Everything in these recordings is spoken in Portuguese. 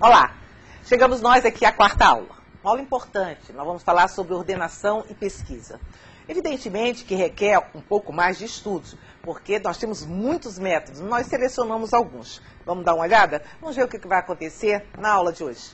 Olá, chegamos nós aqui à quarta aula. Uma aula importante, nós vamos falar sobre ordenação e pesquisa. Evidentemente que requer um pouco mais de estudos, porque nós temos muitos métodos, nós selecionamos alguns. Vamos dar uma olhada? Vamos ver o que vai acontecer na aula de hoje.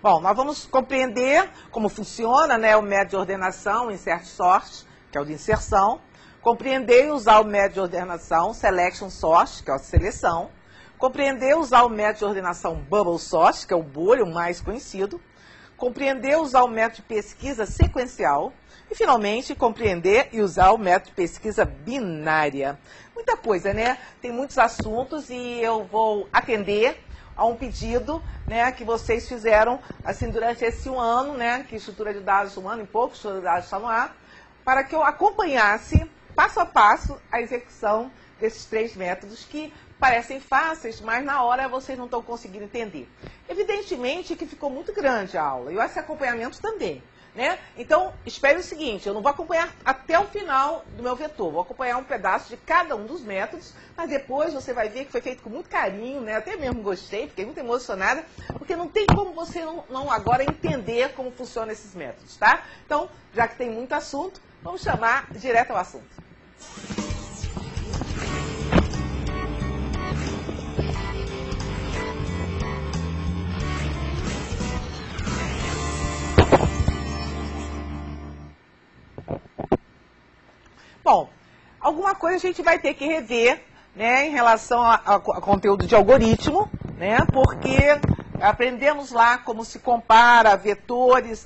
Bom, nós vamos compreender como funciona, o método de ordenação Insert Sort, que é o de inserção. Compreender e usar o método de ordenação Selection Sort, que é a seleção. Compreender e usar o método de ordenação Bubble Sort, que é o bolha, o mais conhecido. Compreender e usar o método de pesquisa sequencial. E, finalmente, compreender e usar o método de pesquisa binária. Muita coisa, né? Tem muitos assuntos e eu vou atender a um pedido, que vocês fizeram assim durante esse um ano, que estrutura de dados, um ano e pouco, estrutura de dados está no ar, para que eu acompanhasse passo a passo a execução desses três métodos que parecem fáceis, mas na hora vocês não estão conseguindo entender. Evidentemente que ficou muito grande a aula, e esse acompanhamento também. Então, espere o seguinte, eu não vou acompanhar até o final do meu vetor, vou acompanhar um pedaço de cada um dos métodos, mas depois você vai ver que foi feito com muito carinho, até mesmo gostei, fiquei muito emocionada, porque não tem como você não agora entender como funcionam esses métodos, tá? Então, já que tem muito assunto, vamos chamar direto ao assunto. Bom, alguma coisa a gente vai ter que rever, em relação ao conteúdo de algoritmo, porque aprendemos lá como se compara vetores,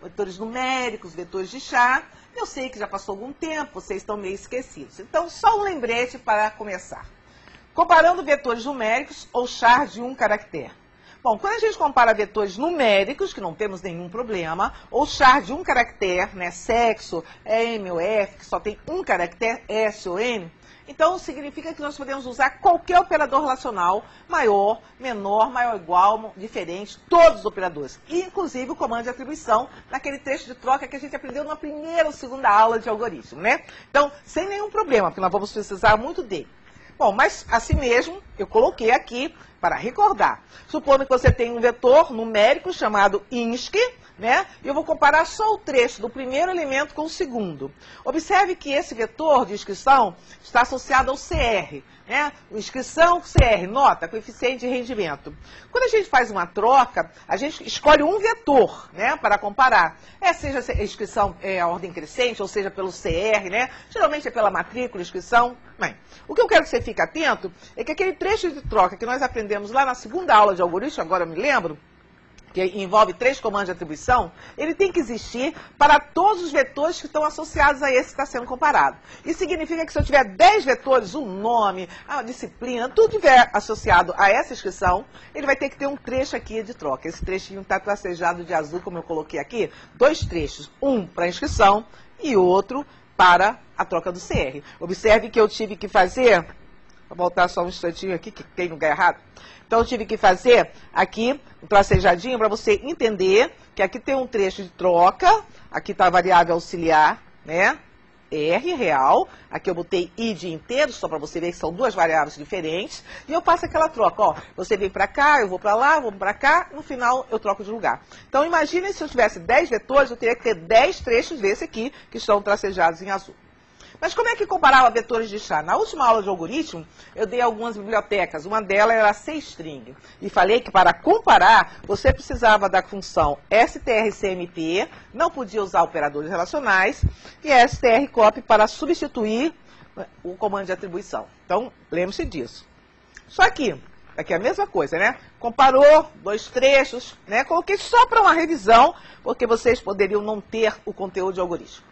vetores numéricos, vetores de char. Eu sei que já passou algum tempo, vocês estão meio esquecidos. Então, só um lembrete para começar. Comparando vetores numéricos ou char de um caractere. Bom, quando a gente compara vetores numéricos, que não temos nenhum problema, ou char de um caractere, sexo, M ou F, que só tem um caractere, S ou N, então significa que nós podemos usar qualquer operador relacional, maior, menor, maior ou igual, diferente, todos os operadores, inclusive o comando de atribuição, naquele trecho de troca que a gente aprendeu na primeira ou segunda aula de algoritmo, Então, sem nenhum problema, porque nós vamos precisar muito dele. Bom, mas assim mesmo, eu coloquei aqui para recordar. Supondo que você tem um vetor numérico chamado INSC, e eu vou comparar só o trecho do primeiro elemento com o segundo. Observe que esse vetor de inscrição está associado ao CR, Inscrição CR, nota, coeficiente de rendimento. Quando a gente faz uma troca, a gente escolhe um vetor, para comparar. Seja a inscrição a ordem crescente, ou seja, pelo CR, geralmente é pela matrícula, inscrição. Bem, o que eu quero que você fique atento é que aquele trecho de troca que nós aprendemos lá na segunda aula de algoritmo, agora eu me lembro, que envolve três comandos de atribuição, ele tem que existir para todos os vetores que estão associados a esse que está sendo comparado. Isso significa que se eu tiver 10 vetores, o nome, a disciplina, tudo tiver associado a essa inscrição, ele vai ter que ter um trecho aqui de troca. Esse trechinho está tracejado de azul, como eu coloquei aqui, dois trechos, um para a inscrição e outro para a troca do CR. Observe que eu tive que fazer, vou voltar só um instantinho aqui, que tem lugar errado. Então, eu tive que fazer aqui um tracejadinho para você entender que aqui tem um trecho de troca, aqui está a variável auxiliar, R real, aqui eu botei I de inteiro, só para você ver que são duas variáveis diferentes, e eu faço aquela troca, você vem para cá, eu vou para lá, vou para cá, no final eu troco de lugar. Então, imagine se eu tivesse 10 vetores, eu teria que ter 10 trechos desse aqui, que estão tracejados em azul. Mas como é que comparava vetores de char? Na última aula de algoritmo, eu dei algumas bibliotecas. Uma delas era CString. E falei que para comparar, você precisava da função strcmp, não podia usar operadores relacionais, e strcopy para substituir o comando de atribuição. Então, lembre-se disso. Só que, aqui é a mesma coisa, Comparou dois trechos, Coloquei só para uma revisão, porque vocês poderiam não ter o conteúdo de algoritmo.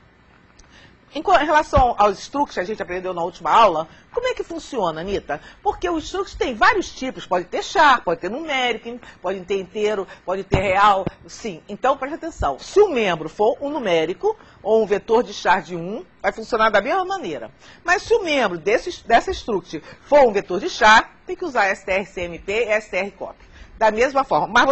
Em relação aos structs que a gente aprendeu na última aula, como é que funciona, Anitta? Porque os structs tem vários tipos, pode ter char, pode ter numérico, pode ter inteiro, pode ter real, sim. Então, preste atenção, se o membro for um numérico ou um vetor de char de 1, vai funcionar da mesma maneira. Mas se o membro dessa struct for um vetor de char, tem que usar strcmp e strcopy. da mesma forma. Mas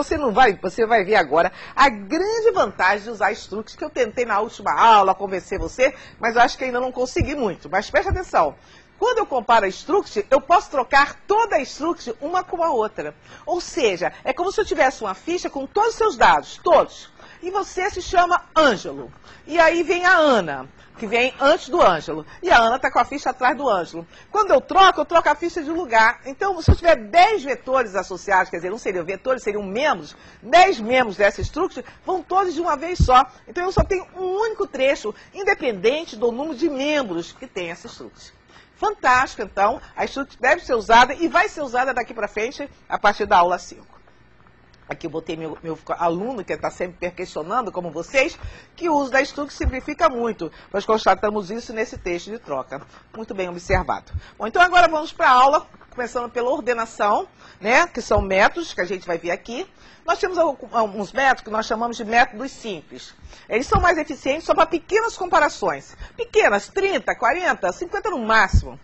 você vai ver agora a grande vantagem de usar Struct, que eu tentei na última aula convencer você, mas eu acho que ainda não consegui muito. Mas preste atenção. Quando eu comparo a Struct, eu posso trocar toda a Struct uma com a outra. Ou seja, é como se eu tivesse uma ficha com todos os seus dados, todos. E você se chama Ângelo. E aí vem a Ana, que vem antes do Ângelo. E a Ana está com a ficha atrás do Ângelo. Quando eu troco a ficha de lugar. Então, se eu tiver 10 vetores associados, quer dizer, não seriam vetores, seriam membros, 10 membros dessa Struct, vão todos de uma vez só. Então, eu só tenho um único trecho, independente do número de membros que tem essa Struct. Fantástico, então, a Struct deve ser usada e vai ser usada daqui para frente a partir da aula 5. Aqui eu botei meu aluno, que está sempre questionando, como vocês, que o uso da Struct simplifica muito. Nós constatamos isso nesse texto de troca. Muito bem observado. Bom, então agora vamos para a aula, começando pela ordenação, né, que são métodos que a gente vai ver aqui. Nós temos alguns métodos que nós chamamos de métodos simples. Eles são mais eficientes só para pequenas comparações. Pequenas, 30, 40, 50 no máximo.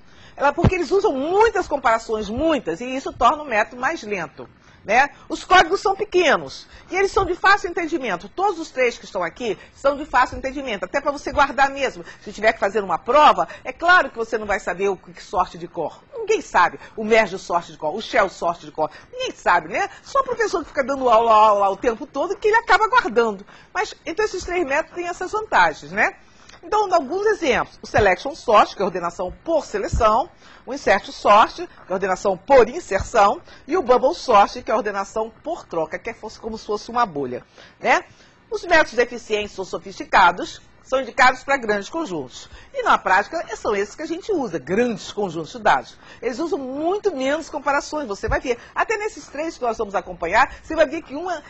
Porque eles usam muitas comparações, muitas, e isso torna o método mais lento. Né? Os códigos são pequenos e eles são de fácil entendimento. Todos os três que estão aqui são de fácil entendimento, até para você guardar mesmo. Se tiver que fazer uma prova, é claro que você não vai saber o que sorte de cor. Ninguém sabe o merge sorte de cor, o shell sorte de cor. Ninguém sabe, né? Só o professor que fica dando aula o tempo todo que ele acaba guardando. Mas então esses três métodos têm essas vantagens, né? Então, alguns exemplos. O Selection Sort, que é a ordenação por seleção. O Insert Sort, que é a ordenação por inserção. E o Bubble Sort, que é a ordenação por troca, que é como se fosse uma bolha, né? Os métodos eficientes ou sofisticados são indicados para grandes conjuntos. E na prática, são esses que a gente usa, grandes conjuntos de dados. Eles usam muito menos comparações, você vai ver. Até nesses três que nós vamos acompanhar, você vai ver que uma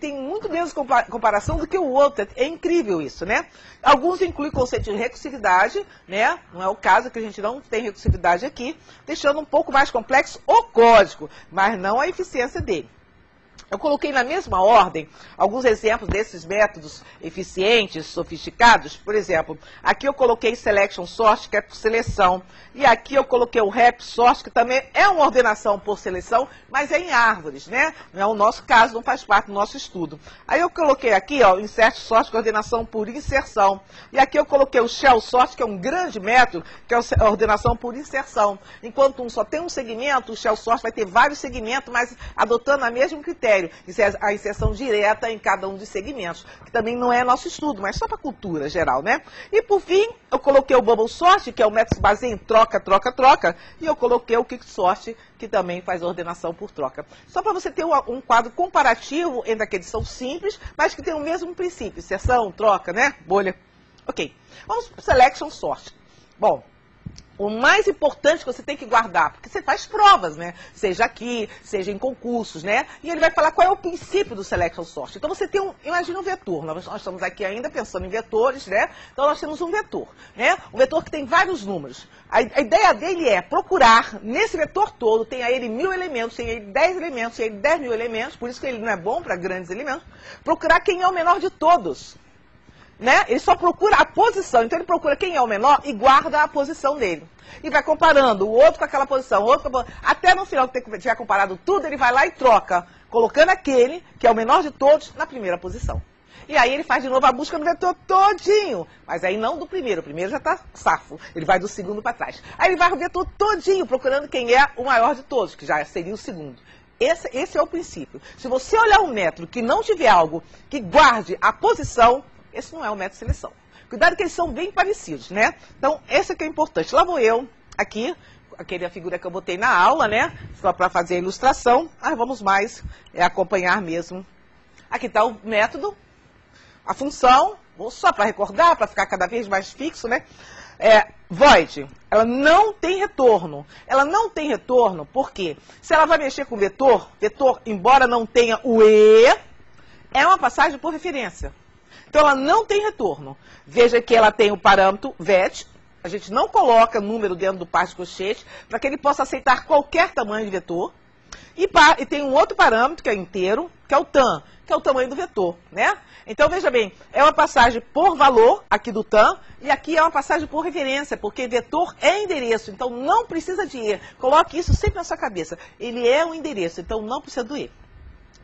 tem muito menos comparação do que o outro. É incrível isso, né? Alguns incluem conceito de recursividade, né? Não é o caso que a gente não tem recursividade aqui, deixando um pouco mais complexo o código, mas não a eficiência dele. Eu coloquei na mesma ordem alguns exemplos desses métodos eficientes, sofisticados. Por exemplo, aqui eu coloquei Selection Sort, que é por seleção. E aqui eu coloquei o Rep Sort, que também é uma ordenação por seleção, mas é em árvores, né? Não é o nosso caso, não faz parte do nosso estudo. Aí eu coloquei aqui, ó, Insert Sort, que é ordenação por inserção. E aqui eu coloquei o Shell Sort, que é um grande método, que é a ordenação por inserção. Enquanto um só tem um segmento, o Shell Sort vai ter vários segmentos, mas adotando o mesmo critério. Isso é a inserção direta em cada um dos segmentos, que também não é nosso estudo, mas só para a cultura geral, né? E por fim, eu coloquei o Bubble Sort, que é o método que se baseia em troca, troca, troca, e eu coloquei o Quicksort, que também faz a ordenação por troca. Só para você ter um quadro comparativo entre aqueles que são simples, mas que tem o mesmo princípio, inserção, troca, né? Bolha. Ok, vamos para o Selection Sort. Bom, o mais importante que você tem que guardar, porque você faz provas, né? Seja aqui, seja em concursos, né? E ele vai falar qual é o princípio do Selection Sort. Então você tem imagina um vetor, nós estamos aqui ainda pensando em vetores, né? Então nós temos um vetor, né? Um vetor que tem vários números. A ideia dele é procurar, nesse vetor todo, tem ele 1000 elementos, tem ele 10 elementos, tem ele 10 mil elementos, por isso que ele não é bom para grandes elementos, procurar quem é o menor de todos. Né? Ele só procura a posição, então ele procura quem é o menor e guarda a posição dele. E vai comparando o outro com aquela posição, o outro com até no final que tiver comparado tudo, ele vai lá e troca, colocando aquele, que é o menor de todos, na primeira posição. E aí ele faz de novo a busca no vetor todinho, mas aí não do primeiro, o primeiro já está safo, ele vai do segundo para trás. Aí ele vai o vetor todinho, procurando quem é o maior de todos, que já seria o segundo. Esse é o princípio. Se você olhar um método que não tiver algo que guarde a posição, esse não é o método de seleção. Cuidado que eles são bem parecidos, né? Então, esse aqui é importante. Lá vou eu, aqui, aquela figura que eu botei na aula, né? Só para fazer a ilustração. Mas vamos mais acompanhar mesmo. Aqui está o método, a função, só para recordar, para ficar cada vez mais fixo, né? Void, ela não tem retorno. Ela não tem retorno porque se ela vai mexer com vetor, embora não tenha o E, é uma passagem por referência. Então, ela não tem retorno. Veja que ela tem o parâmetro vet, a gente não coloca número dentro do par de colchete, para que ele possa aceitar qualquer tamanho de vetor. E tem um outro parâmetro, que é inteiro, que é o tam, que é o tamanho do vetor, né? Então, veja bem, é uma passagem por valor, aqui do tam, e aqui é uma passagem por referência, porque vetor é endereço, então não precisa de E. Coloque isso sempre na sua cabeça. Ele é um endereço, então não precisa do E.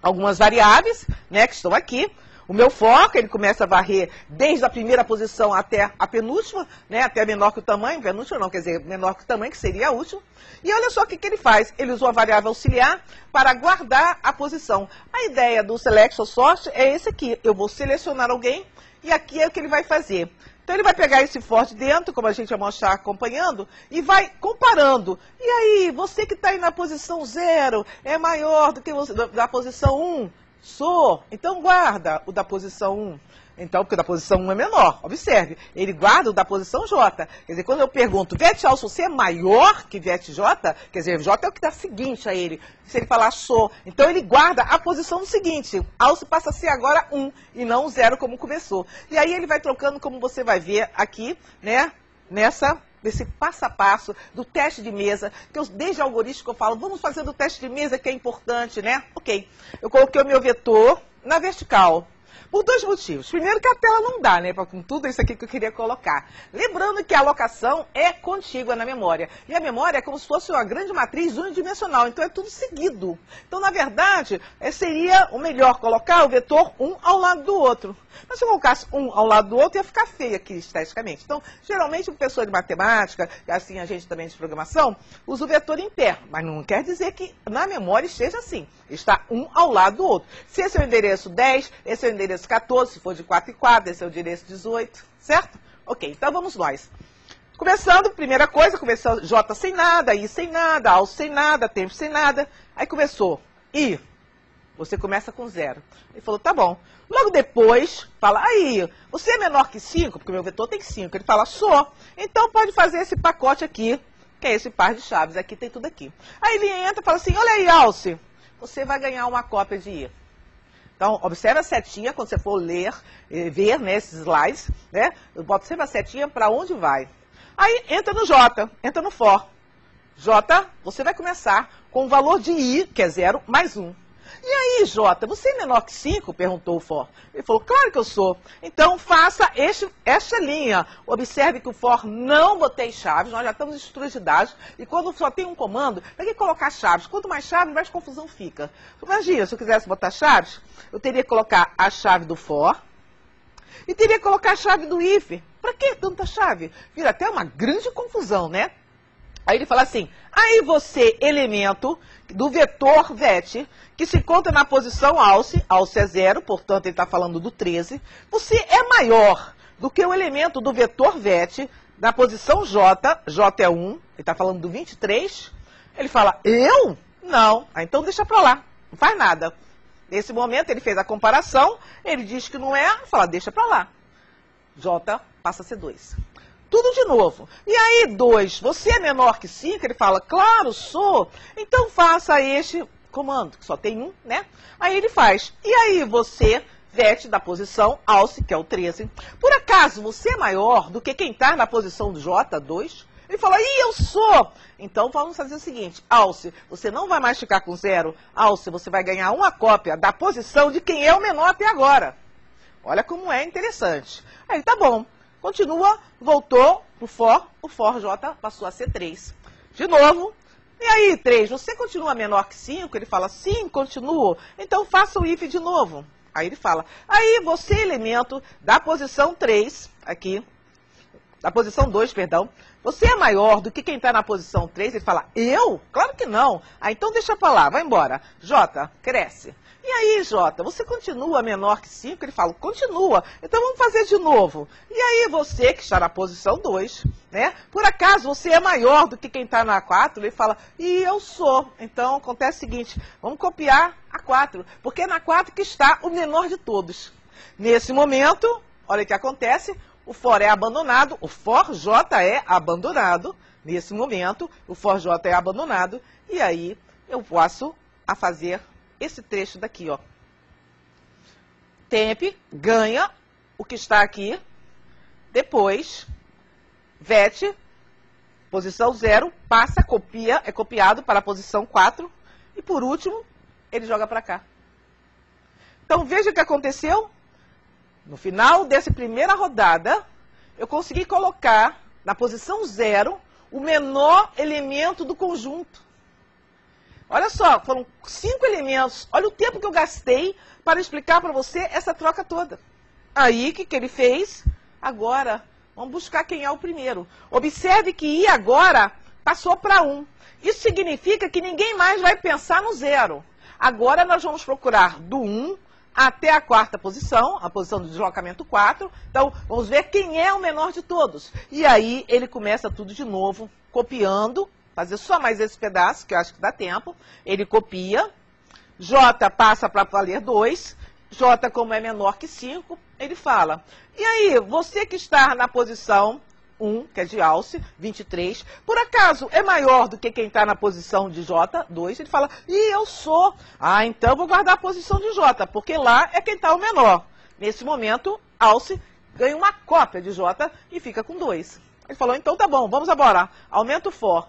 algumas variáveis, né, que estão aqui. O meu foco, ele começa a varrer desde a primeira posição até a penúltima, né, até menor que o tamanho, penúltima não, quer dizer, menor que o tamanho, que seria a última. E olha só o que ele faz. Ele usou a variável auxiliar para guardar a posição. A ideia do Selection Sort é esse aqui. Eu vou selecionar alguém e aqui é o que ele vai fazer. Então ele vai pegar esse for de dentro, como a gente vai mostrar acompanhando, e vai comparando. E aí, você que está aí na posição 0 é maior do que você da posição 1? Sou. Então guarda o da posição 1. Então, porque o da posição 1 é menor. Observe, ele guarda o da posição J. Quer dizer, quando eu pergunto, VET Alce, você é maior que VET J? Quer dizer, J é o que está seguinte a ele. Se ele falar sou, então ele guarda a posição do seguinte. Alce passa a ser agora 1 e não 0 como começou. E aí ele vai trocando, como você vai ver aqui, né, nesse passo a passo do teste de mesa, que eu, desde o algoritmo que eu falo, vamos fazer do teste de mesa que é importante, né? Ok, eu coloquei o meu vetor na vertical. Por dois motivos. Primeiro que a tela não dá, né, com tudo isso aqui que eu queria colocar. Lembrando que a alocação é contígua na memória. E a memória é como se fosse uma grande matriz unidimensional, então é tudo seguido. Então, na verdade, seria o melhor colocar o vetor um ao lado do outro. Mas se eu colocasse um ao lado do outro, ia ficar feio aqui esteticamente. Então, geralmente, o professor de matemática, assim a gente também de programação, usa o vetor em pé. Mas não quer dizer que na memória esteja assim. Está um ao lado do outro. Se esse é o endereço 10, esse é o endereço 14, se for de 4 em 4, esse é o endereço 18, certo? Ok, então vamos nós. Começando, primeira coisa, começou J sem nada, I sem nada, AL sem nada, tempo sem nada. Aí começou I. Você começa com 0. Ele falou, tá bom. Logo depois, fala, aí, você é menor que 5? Porque o meu vetor tem 5. Ele fala, sou. Então pode fazer esse pacote aqui, que é esse par de chaves. Aqui tem tudo aqui. Aí ele entra e fala assim, olha aí, Alce, você vai ganhar uma cópia de I. Então, observe a setinha quando você for ler, ver, né, esses slides, né? Observe a setinha para onde vai. Aí entra no J, entra no for. J, você vai começar com o valor de I, que é 0, mais 1. E aí, J, você é menor que 5? Perguntou o for. Ele falou, claro que eu sou. Então, faça esta linha. Observe que o for não botei chaves, nós já estamos em estrutura de dados. E quando só tem um comando, para que colocar chaves? Quanto mais chaves, mais confusão fica. Imagina, se eu quisesse botar chaves, eu teria que colocar a chave do for e teria que colocar a chave do if. Para que tanta chave? Vira até uma grande confusão, né? Aí ele fala assim, aí você, elemento do vetor VET, que se encontra na posição Alce, Alce é 0, portanto ele está falando do 13, você é maior do que o elemento do vetor VET na posição J, J é 1, ele está falando do 23, ele fala, eu? Não, então deixa para lá, não faz nada. Nesse momento ele fez a comparação, ele diz que não é, fala, deixa para lá. J passa a ser 2. Tudo de novo. E aí, 2, você é menor que 5? Ele fala, claro, sou. Então faça este comando, que só tem um, né? Aí ele faz. E aí você, VET da posição Alce, que é o 13. Por acaso você é maior do que quem está na posição do J, 2? Ele fala, eu sou. Então vamos fazer o seguinte, Alce, você não vai mais ficar com 0. Alce, você vai ganhar uma cópia da posição de quem é o menor até agora. Olha como é interessante. Aí, tá bom. Continua, voltou o for J passou a ser 3. De novo, e aí 3, você continua menor que 5? Ele fala, sim, continuo. Então faça o if de novo. Aí ele fala, aí você, elemento da posição 3, aqui, da posição 2, perdão, você é maior do que quem está na posição 3? Ele fala, eu? Claro que não. Ah, então deixa pra lá, vai embora. J, cresce. E aí, J, você continua menor que 5? Ele fala, continua. Então vamos fazer de novo. E aí você, que está na posição 2, né? Por acaso você é maior do que quem está na 4? Ele fala, e eu sou. Então acontece o seguinte, vamos copiar a 4, porque é na 4 que está o menor de todos. Nesse momento, olha o que acontece, o for é abandonado, o for J é abandonado. Nesse momento, o for J é abandonado. E aí eu passo a fazer esse trecho daqui, ó. Temp ganha o que está aqui. Depois, VET, posição 0, passa, copia, é copiado para a posição 4. E por último, ele joga para cá. Então veja o que aconteceu. No final dessa primeira rodada, eu consegui colocar na posição 0 o menor elemento do conjunto. Olha só, foram 5 elementos. Olha o tempo que eu gastei para explicar para você essa troca toda. Aí, o que ele fez? Agora, vamos buscar quem é o primeiro. Observe que I agora passou para 1. Isso significa que ninguém mais vai pensar no 0. Agora nós vamos procurar do 1 até a 4ª posição, a posição do deslocamento 4. Então, vamos ver quem é o menor de todos. E aí, ele começa tudo de novo, copiando, fazer só mais esse pedaço, que eu acho que dá tempo. Ele copia, J passa para valer 2, J como é menor que 5, ele fala, e aí, você que está na posição 1, que é de alce, 23, por acaso é maior do que quem está na posição de J, 2, ele fala, eu sou. Ah, então vou guardar a posição de J, porque lá é quem está o menor. Nesse momento, alce ganha uma cópia de J e fica com 2. Ele falou, então tá bom, vamos agora, aumenta o for.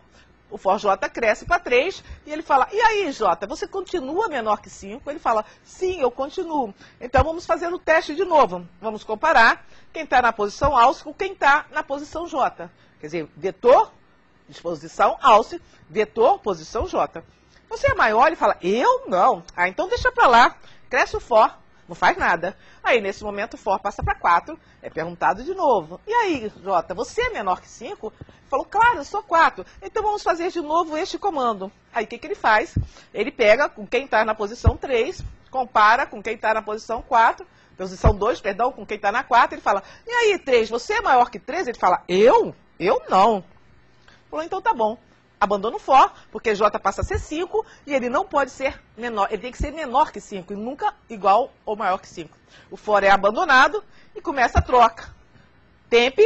O for J cresce para 3 e ele fala, e aí J, você continua menor que 5? Ele fala, sim, eu continuo. Então vamos fazer o teste de novo. Vamos comparar quem está na posição alce com quem está na posição J. Quer dizer, vetor, disposição alce, vetor, posição J. Você é maior? Ele fala, eu não. Ah, então deixa para lá, cresce o for. Não faz nada. Aí, nesse momento, o for passa para 4. É perguntado de novo. E aí, J, você é menor que 5? Falou, claro, eu sou 4. Então, vamos fazer de novo este comando. Aí, o que ele faz? Ele pega com quem está na posição 3, compara com quem está na posição 4, posição 2, perdão, com quem está na 4. Ele fala, e aí, 3, você é maior que 3? Ele fala, eu? Eu não. Falou, então tá bom. Abandona o for, porque J passa a ser 5 e ele não pode ser menor, ele tem que ser menor que 5 e nunca igual ou maior que 5. O for é abandonado e começa a troca. Temp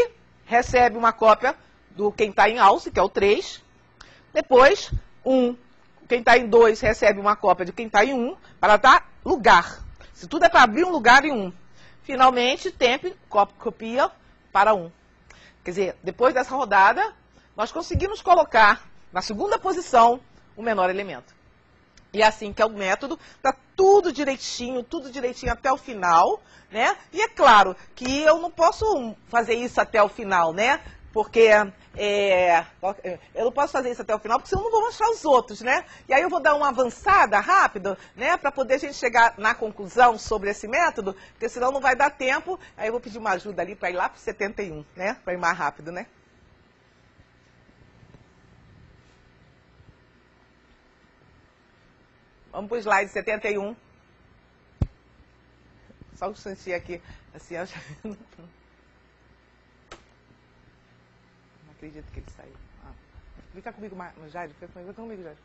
recebe uma cópia do quem está em alce, que é o 3. Depois, 1. Quem está em 2 recebe uma cópia de quem está em 1 para dar lugar. Se tudo é para abrir um lugar em 1. Finalmente, temp copia para 1. Quer dizer, depois dessa rodada, nós conseguimos colocar na segunda posição o menor elemento. E assim que é o método, está tudo direitinho até o final, né? E é claro que eu não posso fazer isso até o final, né? Porque eu não posso fazer isso até o final, porque senão eu não vou mostrar os outros, né? E aí eu vou dar uma avançada rápida, né? Para poder a gente chegar na conclusão sobre esse método, porque senão não vai dar tempo. Aí eu vou pedir uma ajuda ali para ir lá para o 71, né? Para ir mais rápido, né? Vamos para o slide 71. Só um instantinho aqui. Assim, eu já... Não acredito que ele saiu. Ah. Fica comigo, Jair. Fica comigo, Jair.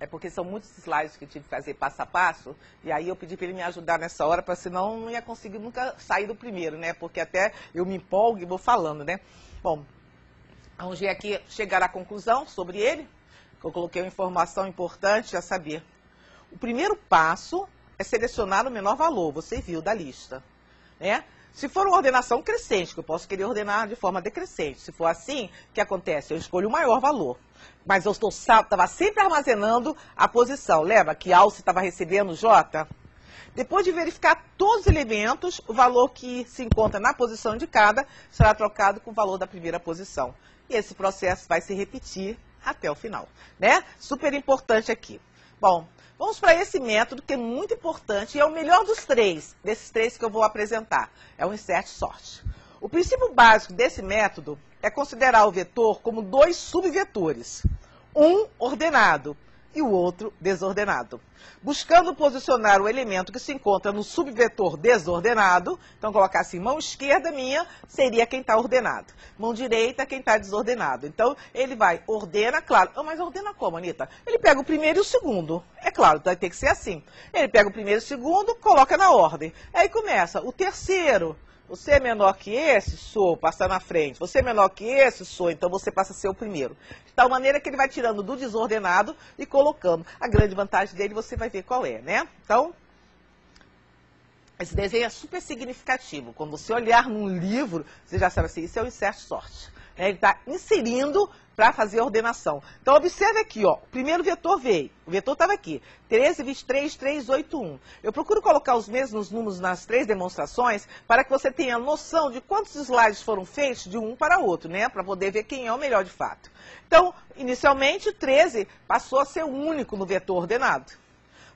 É porque são muitos slides que eu tive que fazer passo a passo, e aí eu pedi para ele me ajudar nessa hora, para senão não ia conseguir nunca sair do primeiro, né? Porque até eu me empolgo e vou falando, né? Bom, vamos ver aqui, chegar à conclusão sobre ele, que eu coloquei uma informação importante a saber. O primeiro passo é selecionar o menor valor, você viu da lista, né? Se for uma ordenação crescente, que eu posso querer ordenar de forma decrescente, se for assim, o que acontece? Eu escolho o maior valor, mas eu estava sempre armazenando a posição. Lembra que alce estava recebendo J? Depois de verificar todos os elementos, o valor que se encontra na posição indicada será trocado com o valor da primeira posição. E esse processo vai se repetir até o final, né? Super importante aqui. Bom, vamos para esse método que é muito importante e é o melhor dos três, desses três que eu vou apresentar. É o insert sort. O princípio básico desse método é considerar o vetor como dois subvetores, um ordenado e o outro desordenado. Buscando posicionar o elemento que se encontra no subvetor desordenado, então colocar assim, mão esquerda minha seria quem está ordenado, mão direita quem está desordenado. Então ele vai, ordena, claro, mas ordena como, Anitta? Ele pega o primeiro e o segundo, é claro, vai ter que ser assim. Ele pega o primeiro e o segundo, coloca na ordem, aí começa o terceiro. Você é menor que esse? Sou, passa na frente. Você é menor que esse? Sou, então você passa a ser o primeiro. De tal maneira que ele vai tirando do desordenado e colocando. A grande vantagem dele você vai ver qual é, né? Então, esse desenho é super significativo. Quando você olhar num livro, você já sabe assim, isso é o insert sort. né? Ele está inserindo para fazer a ordenação. Então, observe aqui, ó, o primeiro vetor veio, o vetor estava aqui, 13, 23, 3, 8, 1. Eu procuro colocar os mesmos números nas 3 demonstrações para que você tenha noção de quantos slides foram feitos de um para outro, né? Para poder ver quem é o melhor de fato. Então, inicialmente, 13 passou a ser o único no vetor ordenado.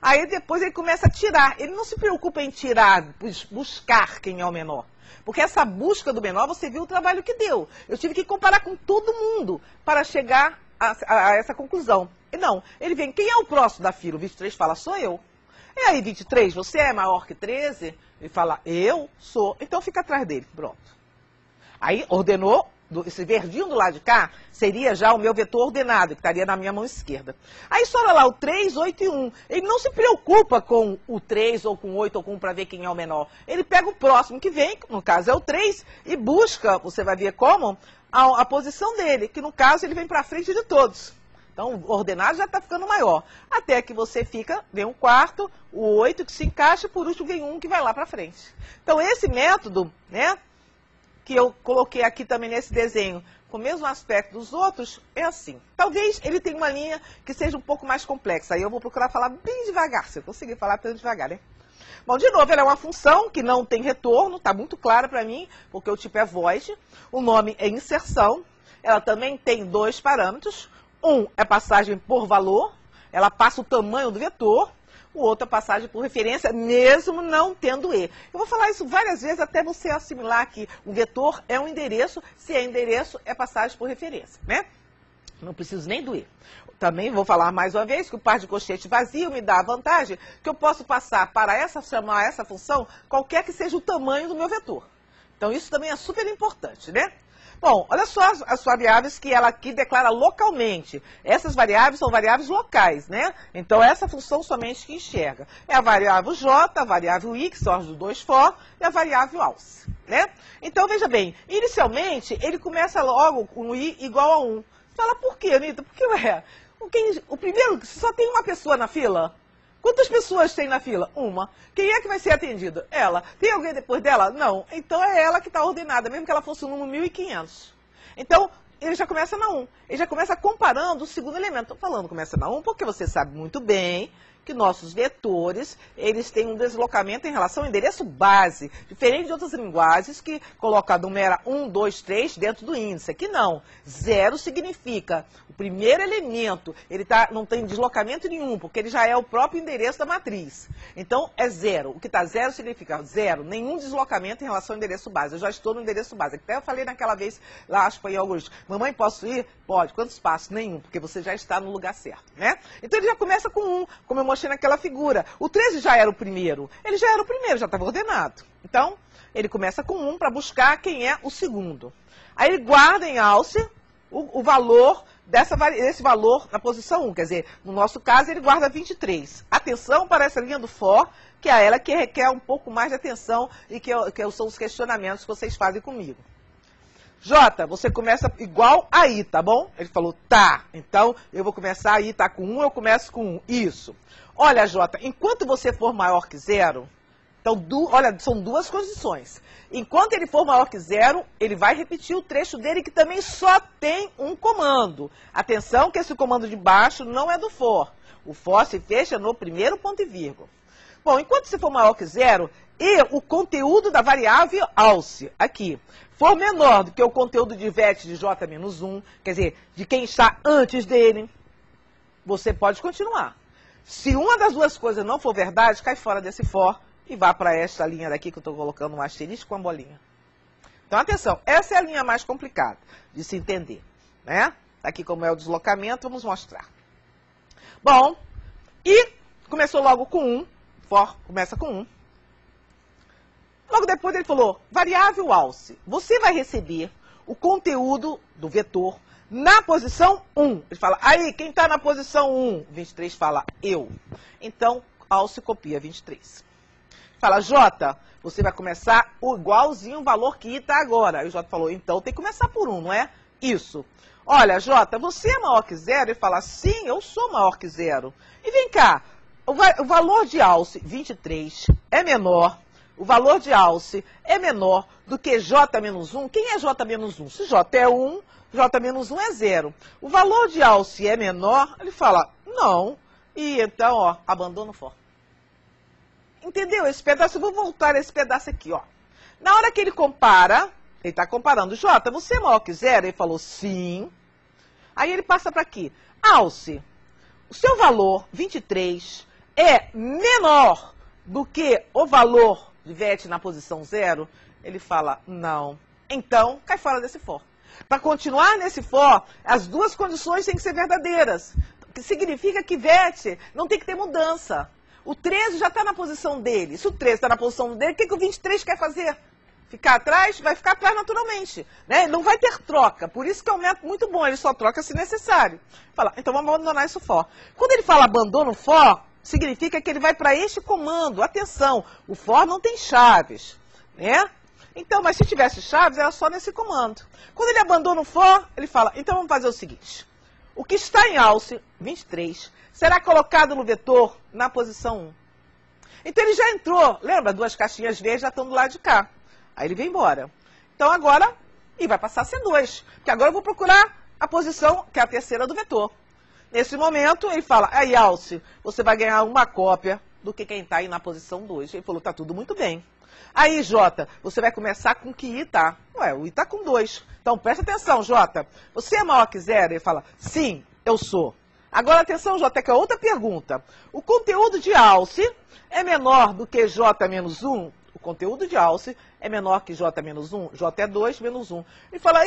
Aí depois ele começa a tirar, ele não se preocupa em tirar, buscar quem é o menor. Porque essa busca do menor, você viu o trabalho que deu. Eu tive que comparar com todo mundo para chegar a essa conclusão. E não, ele vem, quem é o próximo da fila? O 23 fala, sou eu. E aí, 23, você é maior que 13? Ele fala, eu sou. Então fica atrás dele, pronto. Aí ordenou, esse verdinho do lado de cá, seria já o meu vetor ordenado, que estaria na minha mão esquerda. Aí sobra lá o 3, 8 e 1. Ele não se preocupa com o 3, ou com 8, ou com 1 para ver quem é o menor. Ele pega o próximo que vem, que no caso é o 3, e busca, você vai ver como, a posição dele, que no caso ele vem para frente de todos. Então o ordenado já está ficando maior. Até que você vem um quarto, o 8 que se encaixa, por último vem um que vai lá para frente. Então esse método, né, que eu coloquei aqui também nesse desenho, com o mesmo aspecto dos outros, é assim. Talvez ele tenha uma linha que seja um pouco mais complexa. Aí eu vou procurar falar bem devagar, se eu conseguir falar bem devagar, né? Bom, de novo, ela é uma função que não tem retorno, está muito clara para mim, porque o tipo é void. O nome é inserção. Ela também tem 2 parâmetros. Um é passagem por valor, ela passa o tamanho do vetor. O outro é passagem por referência, mesmo não tendo E. Eu vou falar isso várias vezes até você assimilar que o vetor é um endereço, se é endereço, é passagem por referência, né? Não preciso nem do E. Também vou falar mais uma vez que o par de colchete vazio me dá a vantagem que eu posso passar para chamar essa função qualquer que seja o tamanho do meu vetor. Então isso também é super importante, né? Bom, olha só as variáveis que ela aqui declara localmente. Essas variáveis são variáveis locais, né? Então, essa função somente que enxerga. É a variável j, a variável i, que são as do 2 for, e a variável alce, né? Então, veja bem, inicialmente, ele começa logo com i igual a 1. Fala, por quê, Anitta? Porque, o primeiro, só tem uma pessoa na fila? Quantas pessoas tem na fila? Uma. Quem é que vai ser atendida? Ela. Tem alguém depois dela? Não. Então é ela que está ordenada, mesmo que ela fosse o número 1500. Então, ele já começa na 1. Ele já começa comparando o segundo elemento. Estou falando começa na 1 porque você sabe muito bem que nossos vetores, eles têm um deslocamento em relação ao endereço base, diferente de outras linguagens que colocam a numera 1, 2, 3 dentro do índice. Aqui não. 0 significa o primeiro elemento, ele não tem deslocamento nenhum, porque ele já é o próprio endereço da matriz. Então, é 0. O que está 0 significa 0, nenhum deslocamento em relação ao endereço base. Eu já estou no endereço base. Até eu falei naquela vez, lá acho que foi em algoritmo. Mamãe, posso ir? Pode. Quantos passos? Nenhum, porque você já está no lugar certo, né? Então, ele já começa com 1, como eu mostrei naquela figura. O 13 já era o primeiro. Ele já era o primeiro, já estava ordenado. Então, ele começa com 1 para buscar quem é o segundo. Aí ele guarda em alce o valor desse valor na posição 1. Quer dizer, no nosso caso, ele guarda 23. Atenção para essa linha do for, que é ela que requer um pouco mais de atenção e que são os questionamentos que vocês fazem comigo. Jota, você começa igual aí, tá bom? Ele falou, tá. Então, eu vou começar aí, tá com 1, eu começo com 1. Isso. Olha, Jota, enquanto você for maior que 0, então, olha, são 2 condições. Enquanto ele for maior que 0, ele vai repetir o trecho dele, que também só tem um comando. Atenção que esse comando de baixo não é do for. O for se fecha no primeiro ponto e vírgula. Bom, enquanto você for maior que 0, e o conteúdo da variável alce, aqui, for menor do que o conteúdo de vet de j-1, quer dizer, de quem está antes dele, você pode continuar. Se uma das 2 coisas não for verdade, cai fora desse for e vá para esta linha daqui que eu estou colocando um asterisco com a bolinha. Então, atenção, essa é a linha mais complicada de se entender, né? Aqui como é o deslocamento, vamos mostrar. Bom, e começou logo com 1, for começa com 1. Logo depois ele falou, variável alce, você vai receber o conteúdo do vetor na posição 1. Ele fala, aí, quem está na posição 1? 23 fala, eu. Então, alce copia 23. Fala, Jota, você vai começar igualzinho o valor que está agora. Aí o Jota falou, então tem que começar por 1, não é? Isso. Olha, Jota, você é maior que 0? Ele fala, sim, eu sou maior que 0. E vem cá, o valor de alce 23 é menor. o valor de alce é menor do que J menos 1, quem é J menos 1? Se J é 1, J menos 1 é 0. O valor de alce é menor, ele fala, não, e então, ó, abandona o for. Entendeu esse pedaço? Eu vou voltar a esse pedaço aqui, ó. Na hora que ele compara, ele está comparando, J, você é maior que 0? Ele falou, sim. Aí ele passa para aqui, alce, o seu valor, 23, é menor do que o valor de VET na posição 0? Ele fala, não. Então, cai fora desse for. Para continuar nesse for, as duas condições têm que ser verdadeiras. Que significa que VET não tem que ter mudança. O 13 já está na posição dele. Se o 13 está na posição dele, o que o 23 quer fazer? Ficar atrás? Vai ficar atrás naturalmente. Né? Não vai ter troca. Por isso que é um método muito bom. Ele só troca se necessário. Fala, então vamos abandonar esse for. Quando ele fala abandona o for, significa que ele vai para este comando. Atenção, o for não tem chaves. Né? Então, mas se tivesse chaves, era só nesse comando. Quando ele abandona o for, ele fala, então vamos fazer o seguinte. O que está em alce, 23, será colocado no vetor na posição 1. Então ele já entrou, lembra? Duas caixinhas verdes já estão do lado de cá. Aí ele vem embora. Então agora, e vai passar a ser 2. Porque agora eu vou procurar a posição, que é a terceira do vetor. Nesse momento, ele fala, aí alce, você vai ganhar uma cópia do que quem está aí na posição 2. Ele falou, tá tudo muito bem. Aí, J, você vai começar com que I tá? Ué, o I tá com 2. Então, presta atenção, J. Você é maior que 0? Ele fala, sim, eu sou. Agora, atenção, J, que é outra pergunta. O conteúdo de alce é menor do que J menos 1? O conteúdo de alce é menor que J menos 1? J é 2 menos 1. Ele fala,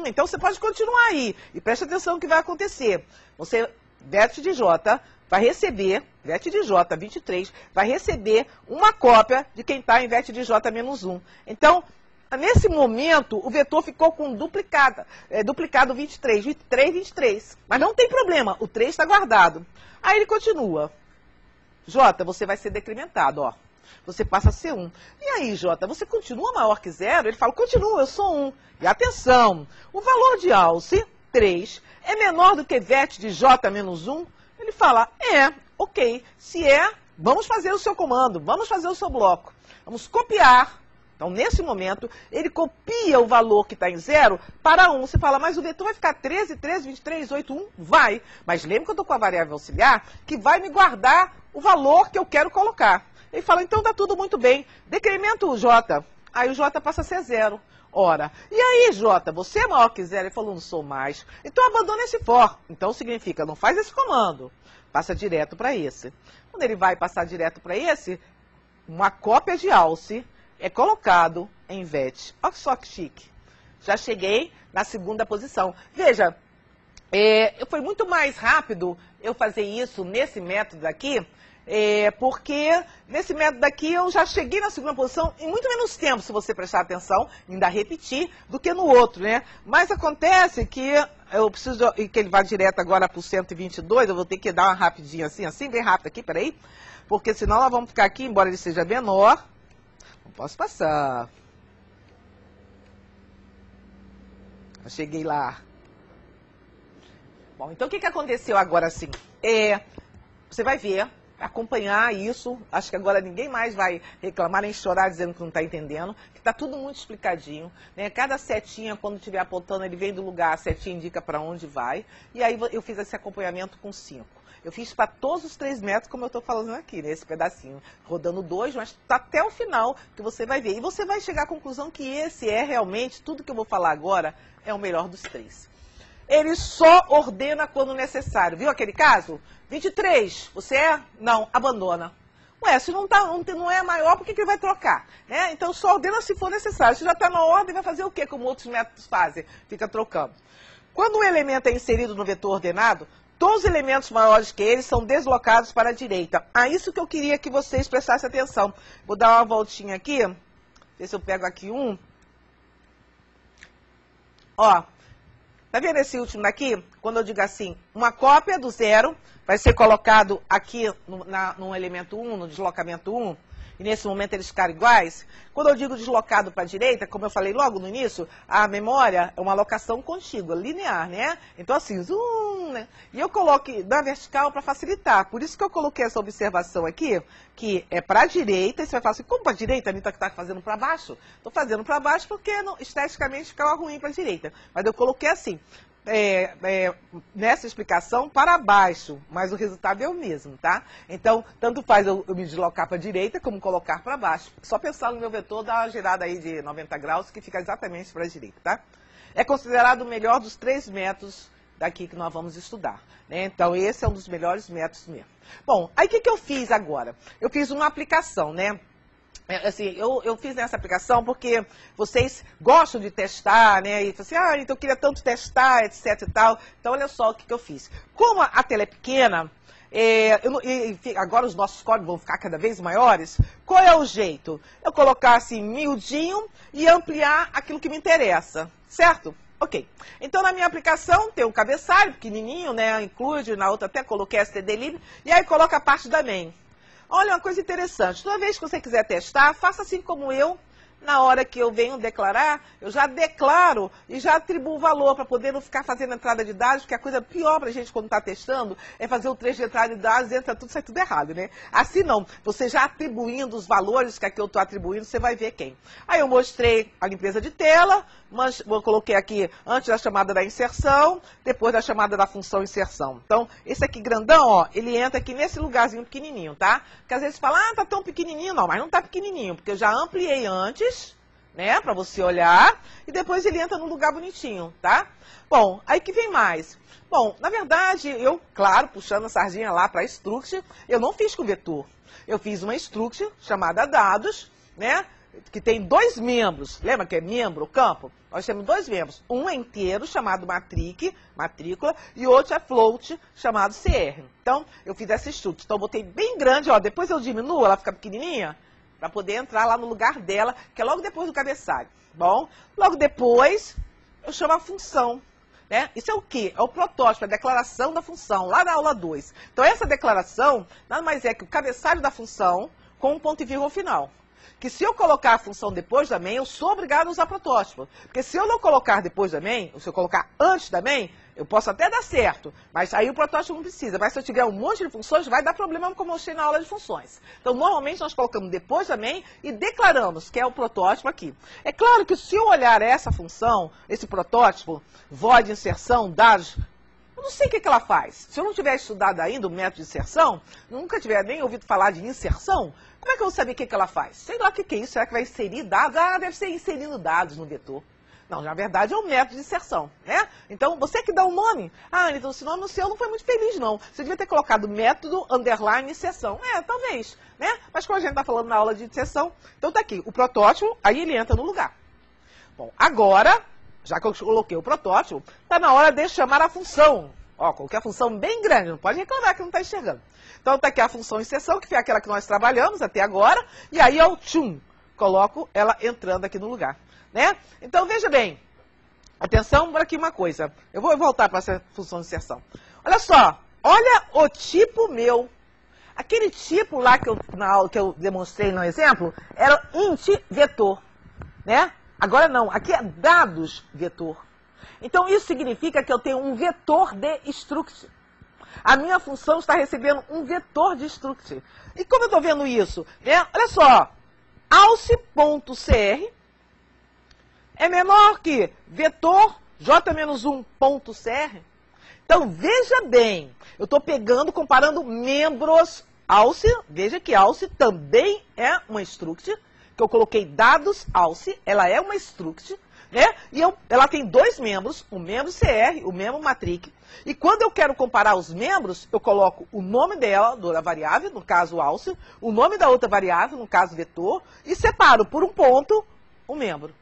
então você pode continuar aí. E presta atenção no que vai acontecer. Você, VET de J, vai receber, VET de J, 23, vai receber uma cópia de quem está em VET de J menos 1. Então, nesse momento, o vetor ficou com duplicado 23, 23, 23. Mas não tem problema, o 3 está guardado. Aí ele continua. J, você vai ser decrementado, ó. Você passa a ser 1. E aí, J, você continua maior que 0? Ele fala, continua, eu sou 1. E atenção, o valor de alce, 3, é menor do que VET de J menos 1? Ele fala, ok, se é, vamos fazer o seu comando, vamos fazer o seu bloco. Vamos copiar. Então, nesse momento, ele copia o valor que está em 0 para 1. Você fala, mas o vetor vai ficar 13, 13, 23, 8, 1? Vai. Mas lembra que eu estou com a variável auxiliar que vai me guardar o valor que eu quero colocar. Ele fala, então está tudo muito bem. Decrementa o J. Aí o J passa a ser 0. Ora, e aí, J, você é maior que 0? Ele falou, não sou mais. Então, abandona esse for. Então, significa, não faz esse comando. Passa direto para esse. Quando ele vai passar direto para esse, uma cópia de alce é colocado em VET. Olha só que chique. Já cheguei na segunda posição. Veja, foi muito mais rápido eu fazer isso nesse método aqui, porque nesse método aqui eu já cheguei na segunda posição em muito menos tempo, se você prestar atenção, ainda repetir, do que no outro, né? Mas acontece que eu preciso que ele vá direto agora para o 122, eu vou ter que dar uma rapidinha assim, bem rápido aqui, peraí, porque senão nós vamos ficar aqui, embora ele seja menor, não posso passar. Eu cheguei lá. Bom, então o que aconteceu agora assim? Você vai ver, acompanhar isso, acho que agora ninguém mais vai reclamar nem chorar dizendo que não está entendendo, que está tudo muito explicadinho, né? Cada setinha, quando estiver apontando, ele vem do lugar, a setinha indica para onde vai, e aí eu fiz esse acompanhamento com 5. Eu fiz para todos os 3 métodos, como eu estou falando aqui, nesse pedacinho, rodando 2, mas tá até o final que você vai ver. E você vai chegar à conclusão que esse é realmente, tudo que eu vou falar agora, é o melhor dos 3. Ele só ordena quando necessário. Viu aquele caso? 23, você é? Não, abandona. Ué, se não é maior, por que ele vai trocar? Né? Então, só ordena se for necessário. Se já está na ordem, vai fazer o quê? Como outros métodos fazem? Fica trocando. Quando um elemento é inserido no vetor ordenado, todos os elementos maiores que ele são deslocados para a direita. Isso que eu queria que vocês prestassem atenção. Vou dar uma voltinha aqui. Ver se eu pego aqui um. Ó. Tá vendo esse último daqui? Quando eu digo assim, uma cópia do 0 vai ser colocado aqui no elemento 1, no deslocamento 1. e nesse momento eles ficaram iguais. Quando eu digo deslocado para a direita, como eu falei logo no início, a memória é uma alocação contígua, linear, né? Então assim, zoom, né? E eu coloquei na vertical para facilitar. Por isso que eu coloquei essa observação aqui, que é para a direita, e você vai falar assim, como para a direita? A Anitta está fazendo para baixo? Estou fazendo para baixo porque não, esteticamente ficava ruim para a direita. Mas eu coloquei assim. Nessa explicação para baixo, mas o resultado é o mesmo, tá? Então, tanto faz eu me deslocar para a direita como colocar para baixo. Só pensar no meu vetor, dá uma girada aí de 90 graus, que fica exatamente para a direita, tá? É considerado o melhor dos 3 métodos daqui que nós vamos estudar, né? Então, esse é um dos melhores métodos mesmo. Bom, aí o que eu fiz agora? Eu fiz uma aplicação, né? Assim, eu fiz nessa aplicação porque vocês gostam de testar, né? E assim, então eu queria tanto testar, etc e tal. Então, olha só o que eu fiz. Como a tela é pequena, agora os nossos códigos vão ficar cada vez maiores, qual é o jeito? Eu colocar assim, miudinho e ampliar aquilo que me interessa, certo? Ok. Então, na minha aplicação, tem um cabeçalho pequenininho, né? Include, na outra até coloquei std lib, e aí coloca a parte da main. Olha, uma coisa interessante, toda vez que você quiser testar, faça assim como eu, na hora que eu venho declarar, eu já declaro e já atribuo o valor para poder não ficar fazendo entrada de dados, porque a coisa pior para a gente quando está testando é fazer o trecho de entrada de dados e entra tudo, sai tudo errado, né? Assim não, você já atribuindo os valores que aqui eu estou atribuindo, você vai ver quem. Aí eu mostrei a limpeza de tela, mas eu coloquei aqui antes da chamada da inserção, depois da chamada da função inserção. Então, esse aqui grandão, ó, ele entra aqui nesse lugarzinho pequenininho, tá? Porque às vezes fala, tá tão pequenininho, não, mas não tá pequenininho, porque eu já ampliei antes, né, para você olhar, e depois ele entra num lugar bonitinho, tá? Bom, aí que vem mais. Bom, na verdade, eu, claro, puxando a sardinha lá para struct, eu não fiz com vetor. Eu fiz uma struct chamada dados, né, que tem 2 membros. Lembra que é membro, o campo? Nós temos 2 membros. Um é inteiro, chamado matrícula, e outro é float, chamado CR. Então, eu fiz essa struct. Então, eu botei bem grande, ó, depois eu diminuo, ela fica pequenininha, para poder entrar lá no lugar dela, que é logo depois do cabeçalho. Bom, logo depois, eu chamo a função. Né? Isso é o quê? É o protótipo, a declaração da função, lá na aula 2. Então, essa declaração nada mais é que o cabeçalho da função com um ponto e vírgula final. Que se eu colocar a função depois da main, eu sou obrigado a usar protótipo. Porque se eu não colocar depois da main, ou se eu colocar antes da main, eu posso até dar certo, mas aí o protótipo não precisa. Mas se eu tiver um monte de funções, vai dar problema, como eu mostrei na aula de funções. Então, normalmente, nós colocamos depois da main e declaramos, que é o protótipo aqui. É claro que se eu olhar essa função, esse protótipo, void inserção, dados, eu não sei o que ela faz. Se eu não tiver estudado ainda o método de inserção, nunca tiver nem ouvido falar de inserção, como é que eu vou saber o que ela faz? Sei lá o que é isso. Será que vai inserir dados? Ah, deve ser inserindo dados no vetor. Não, na verdade é um método de inserção, né? Então, você que dá o nome. Ah, então esse nome seu não foi muito feliz, não. Você devia ter colocado método, underline, inserção. Talvez, né? Mas como a gente está falando na aula de inserção, então tá aqui, o protótipo, aí ele entra no lugar. Bom, agora, já que eu coloquei o protótipo, está na hora de chamar a função. Ó, coloquei a função bem grande, não pode reclamar que não está enxergando. Então, está aqui a função inserção, que foi aquela que nós trabalhamos até agora, e aí eu, coloco ela entrando aqui no lugar. Né? Então, veja bem, atenção para aqui uma coisa. Eu vou voltar para essa função de inserção. Olha só, olha o tipo meu. Aquele tipo lá que na aula que eu demonstrei no exemplo, era int vetor. Né? Agora não, aqui é dados vetor. Então, isso significa que eu tenho um vetor de struct. A minha função está recebendo um vetor de struct. E como eu estou vendo isso? Né? Olha só, alce.cr é menor que vetor j-1.cr. Então, veja bem, eu estou pegando, comparando membros alce, veja que alce também é uma struct, que eu coloquei dados alce, ela é uma struct, né? E ela tem 2 membros, o membro CR, o membro matric. E quando eu quero comparar os membros, eu coloco o nome dela, da variável, no caso alce, o nome da outra variável, no caso vetor, e separo por um ponto o membro.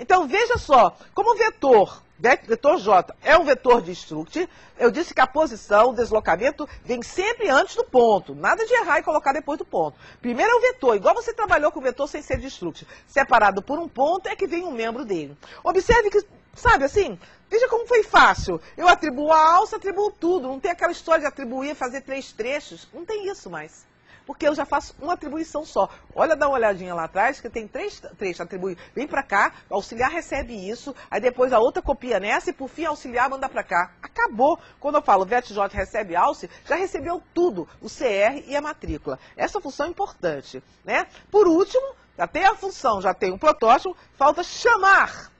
Então, veja só, como o vetor J é um vetor de struct, eu disse que a posição, o deslocamento, vem sempre antes do ponto. Nada de errar e colocar depois do ponto. Primeiro é o vetor, igual você trabalhou com o vetor sem ser de struct. Separado por um ponto é que vem um membro dele. Observe que, sabe assim, veja como foi fácil. Eu atribuo a alça, atribuo tudo. Não tem aquela história de atribuir, fazer 3 trechos. Não tem isso mais. porque eu já faço uma atribuição só. Olha, dá uma olhadinha lá atrás, que tem três atribui. Vem para cá, o auxiliar recebe isso, aí depois a outra copia nessa e por fim a auxiliar manda para cá. Acabou. Quando eu falo VET-J recebe AUXI, já recebeu tudo, o CR e a matrícula. Essa função é importante, né? Por último, já tem a função, já tem um protótipo, falta chamar,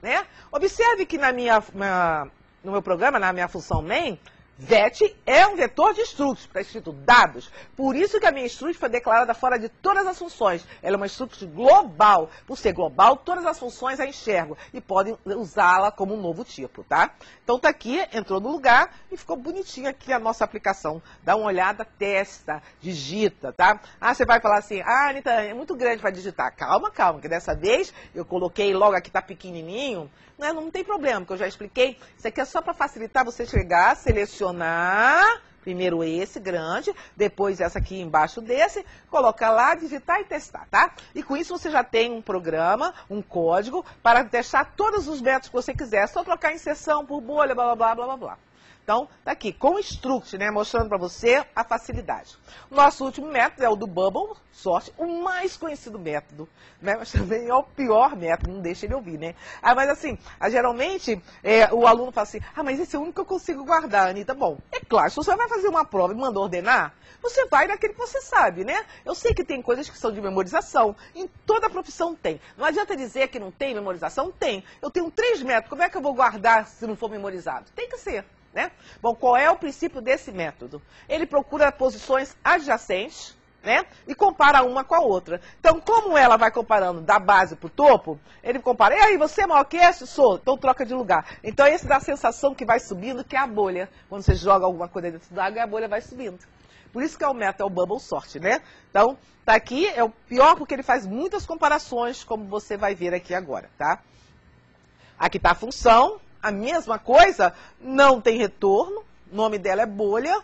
né? Observe que no meu programa, na minha função main, VET é um vetor de struct, está escrito dados. Por isso que a minha struct foi declarada fora de todas as funções. Ela é uma struct global. Por ser global, todas as funções a enxergam e podem usá-la como um novo tipo, tá? Então tá aqui, entrou no lugar e ficou bonitinha aqui a nossa aplicação. Dá uma olhada, testa, digita, tá? Ah, você vai falar assim, ah, Anitta, é muito grande para digitar. Calma, calma, que dessa vez eu coloquei logo aqui, tá pequenininho. Não tem problema, porque eu já expliquei. Isso aqui é só para facilitar você chegar, selecionar, primeiro esse grande, depois essa aqui embaixo desse, colocar lá, digitar e testar, tá? E com isso você já tem um programa, um código, para testar todos os métodos que você quiser. É só trocar inserção por bolha, blá, blá, blá, blá, blá, blá. Então, tá aqui, com o struct, né, mostrando para você a facilidade. O nosso último método é o do Bubble Sort, o mais conhecido método, né, mas também é o pior método, não deixa ele ouvir, né? Ah, mas assim, geralmente, o aluno fala assim, ah, mas esse é o único que eu consigo guardar, Anitta. Bom, é claro, se você vai fazer uma prova e manda ordenar, você vai naquele que você sabe, né? Eu sei que tem coisas que são de memorização, em toda profissão tem. Não adianta dizer que não tem memorização, tem. Eu tenho 3 métodos, como é que eu vou guardar se não for memorizado? Tem que ser. Né? Bom, qual é o princípio desse método? Ele procura posições adjacentes, né? E compara uma com a outra. Então, como ela vai comparando da base para o topo, ele compara, e aí, você é maior que esse? Sou. Então, troca de lugar. Então, esse dá a sensação que vai subindo, que é a bolha. Quando você joga alguma coisa dentro da água, a bolha vai subindo. Por isso que é o método, é o Bubble Sort, né? Então, tá aqui, é o pior porque ele faz muitas comparações, como você vai ver aqui agora, tá? Aqui está a função. A mesma coisa, não tem retorno, o nome dela é bolha,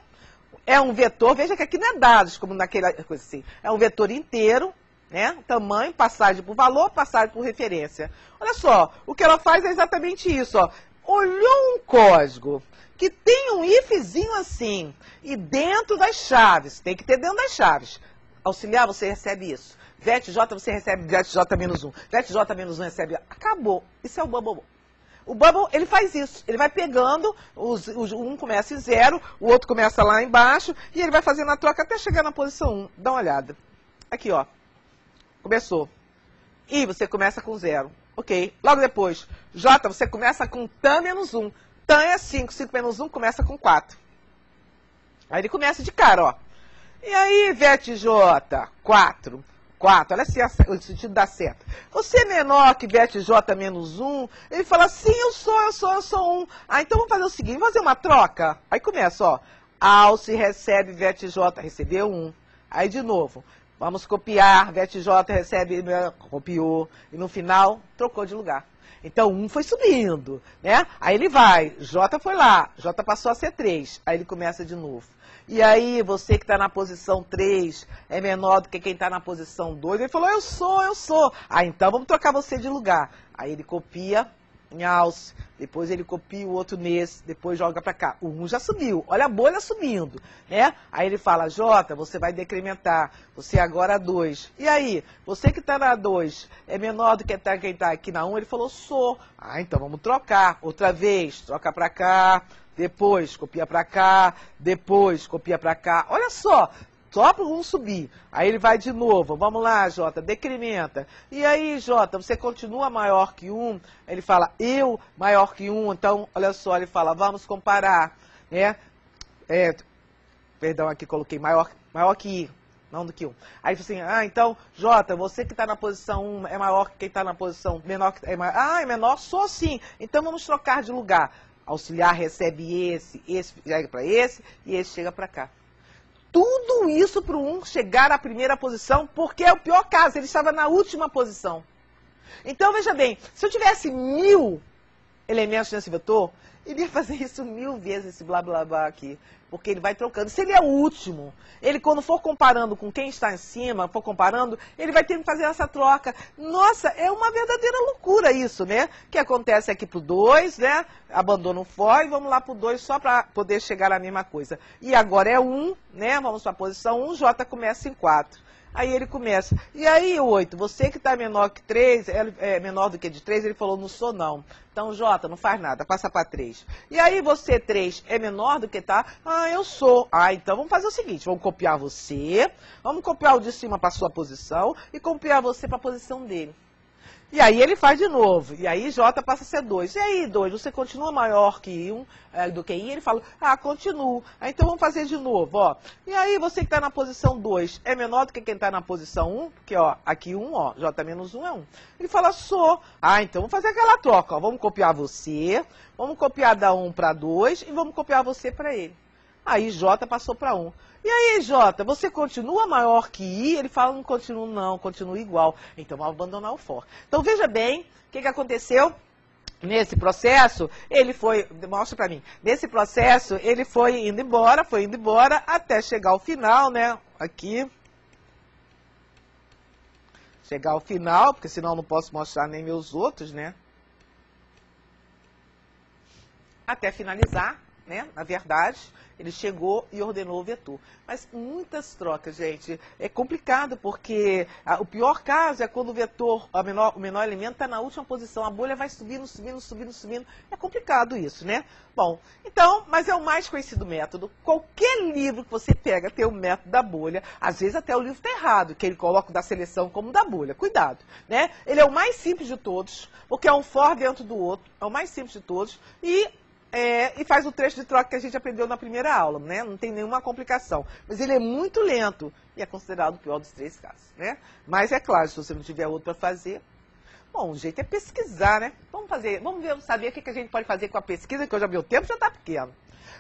é um vetor, veja que aqui não é dados, como naquela coisa assim, é um vetor inteiro, né? Tamanho, passagem por valor, passagem por referência. Olha só, o que ela faz é exatamente isso, ó. Olhou um código que tem um ifzinho assim, e dentro das chaves, tem que ter dentro das chaves. Auxiliar, você recebe isso. VET-J, você recebe VET-J-1. VET-J-1 recebe, acabou. Isso é o Bubble. O Bubble, ele faz isso, ele vai pegando, um começa em 0, o outro começa lá embaixo, e ele vai fazendo a troca até chegar na posição 1. Dá uma olhada. Aqui, ó. Começou. I, você começa com 0. Ok. Logo depois, J, você começa com tan menos 1. Tan é 5, 5 menos 1 começa com 4. Aí ele começa de cara, ó. E aí, VET-J, 4. 4, olha assim o sentido da seta. Você é menor que VET-J menos 1? Ele fala, sim, eu sou 1. Ah, então vamos fazer o seguinte, vamos fazer uma troca? Aí começa, ó. AUXI recebe VET-J, recebeu 1. Aí de novo, vamos copiar, VET-J recebe, copiou. E no final, trocou de lugar. Então, 1 foi subindo, né? Aí ele vai, J foi lá, J passou a ser 3. Aí ele começa de novo. E aí, você que está na posição 3 é menor do que quem está na posição 2. Ele falou, eu sou. Ah, então vamos trocar você de lugar. Aí ele copia em AUXI, depois ele copia o outro nesse, depois joga para cá. O 1 já subiu, olha a bolha subindo, né? Aí ele fala, J, você vai decrementar, você agora 2. E aí, você que está na 2 é menor do que quem está aqui na 1? Ele falou, sou. Ah, então vamos trocar. Outra vez, troca para cá. Depois copia para cá, depois copia para cá. Olha só para o 1 subir. Aí ele vai de novo. Vamos lá, J, decrementa. E aí, J, você continua maior que 1? Ele fala, eu maior que 1. Então, olha só, ele fala, vamos comparar. Né? Perdão, aqui coloquei maior que I, não do que 1. Aí ele fala assim, ah, então, J, você que está na posição 1 é maior que quem está na posição menor. É menor, sou sim. Então, vamos trocar de lugar. Auxiliar recebe esse chega para esse e esse chega para cá. Tudo isso para o 1 chegar à primeira posição, porque é o pior caso, ele estava na última posição. Então, veja bem, se eu tivesse 1000 elementos nesse vetor, Ele ia fazer isso 1000 vezes, esse blá blá blá aqui. Porque ele vai trocando. Se ele é o último, ele quando for comparando com quem está em cima, for comparando, ele vai ter que fazer essa troca. Nossa, é uma verdadeira loucura isso, né? O que acontece aqui pro 2, né? Abandona o for e vamos lá pro 2 só para poder chegar à mesma coisa. E agora é 1, né? Vamos para a posição 1, J começa em 4. Aí ele começa. E aí, 8, você que está menor que 3, é menor do que de 3, ele falou, não sou não. Então, J, não faz nada, passa para 3. E aí, você, 3, é menor do que tá? Ah, eu sou. Ah, então vamos fazer o seguinte, vamos copiar você, vamos copiar o de cima para sua posição e copiar você para a posição dele. E aí ele faz de novo, e aí J passa a ser 2. E aí, 2, você continua maior que 1, do que I? Ele fala, ah, continuo. Ah, então vamos fazer de novo, ó. E aí, você que está na posição 2 é menor do que quem está na posição 1? Porque, ó, aqui 1, ó, J menos 1 é 1. Ele fala, sou. Ah, então vamos fazer aquela troca, ó. Vamos copiar você, vamos copiar da 1 para 2 e vamos copiar você para ele. Aí J passou para 1. E aí, J, você continua maior que I? Ele fala, não continuo não, continuo igual. Então, vamos abandonar o for. Então, veja bem, o que aconteceu nesse processo? Ele foi, mostra para mim, nesse processo, ele foi indo embora, até chegar ao final, né? Aqui. Chegar ao final, porque senão eu não posso mostrar nem meus outros, né? Até finalizar, né? Na verdade, ele chegou e ordenou o vetor. Mas muitas trocas, gente. É complicado, porque o pior caso é quando o vetor, o menor elemento, está na última posição. A bolha vai subindo, subindo, subindo, subindo. É complicado isso, né? Bom, então, mas é o mais conhecido método. Qualquer livro que você pega tem o método da bolha. Às vezes até o livro está errado, que ele coloca o da seleção como da bolha. Cuidado, né? Ele é o mais simples de todos, porque é um for dentro do outro. É o mais simples de todos. E faz o trecho de troca que a gente aprendeu na primeira aula, né? Não tem nenhuma complicação. Mas ele é muito lento e é considerado o pior dos 3 casos, né? Mas é claro, se você não tiver outro para fazer, bom, o jeito é pesquisar, né? Vamos ver, saber o que a gente pode fazer com a pesquisa, que hoje o meu tempo já está pequeno.